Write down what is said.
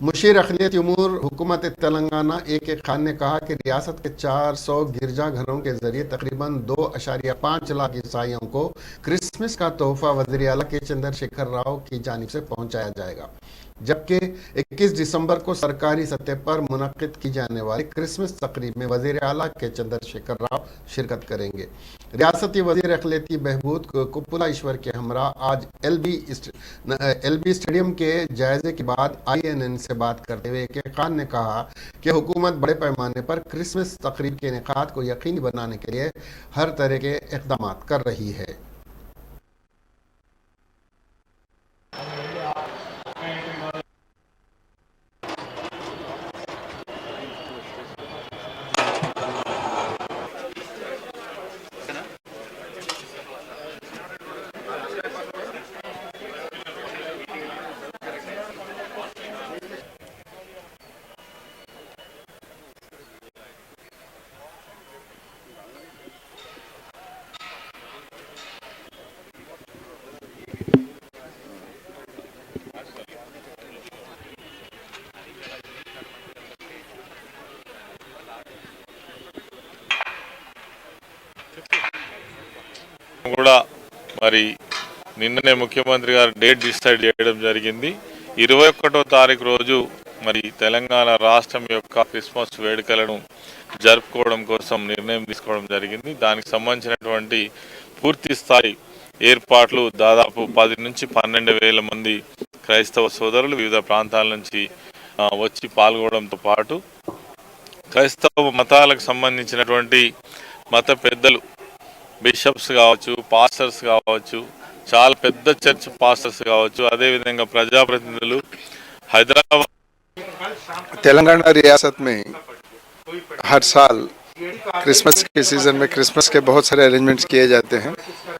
मुशीर अक़लियती उमूर हुकूमत तेलंगाना ए के खान ने कहा कि रियासत के 400 गिरजाघरों के जरिए तकरीबन 2.5 लाख ईसाइयों को क्रिसमस का तोहफा वज़ीर आला के चंद्रशेखर राव की जानिब से पहुंचाया जाएगा, जबकि 21 दिसंबर को सरकारी सतह पर मुनक्किद की जाने वाली क्रिसमस तकरीब में वज़ीर आला के चंद्रशेखर राव शिरकत करेंगे। रियासती वज़ीर अक़लियती बहबूद कुप्पुला ईश्वर के हमरा आज एलबी स्टेडियम के जायजे के बाद INN से बात करते हुए के खान ने कहा कि हुकूमत बड़े पैमाने पर क्रिसमस तकरीब के इनेकाद को यकीनी बनाने के लिए हर तरह के इक़दाम कर रही है। కూడా మరి నిన్ననే ముఖ్యమంత్రి గారు డేట్ డిసైడ్ చేయడం జరిగింది। 21వ తారీఖు రోజు మరి తెలంగాణ రాష్ట్రం యొక్క క్రిస్మస్ వేడుకలను జరుపుకోవడం కోసం నిర్ణయం తీసుకోవడం జరిగింది। దానికి సంబంధించినటువంటి పూర్తి స్థాయి ఏర్పాట్లు దాదాపు 10 నుంచి 12 వేల మంది క్రైస్తవ సోదరులు వివిధ ప్రాంతాల నుంచి వచ్చి పాల్గొనడంతో పాటు క్రైస్తవ మతాలకు సంబంధించినటువంటి మత పెద్దలు బిషప్స్ కావచ్చు, పాస్టర్స్ కావచ్చు, చాలా పెద్ద చర్చ్ పాస్టర్స్ కావచ్చు, అదేవిధంగా ప్రజాప్రతినిధులు హైదరాబాద్ तेलंगाना रियासत में हर साल क्रिसमस के सीज़न में क्रिसमस के बहुत सारे अरेंजमेंट्स किए जाते हैं।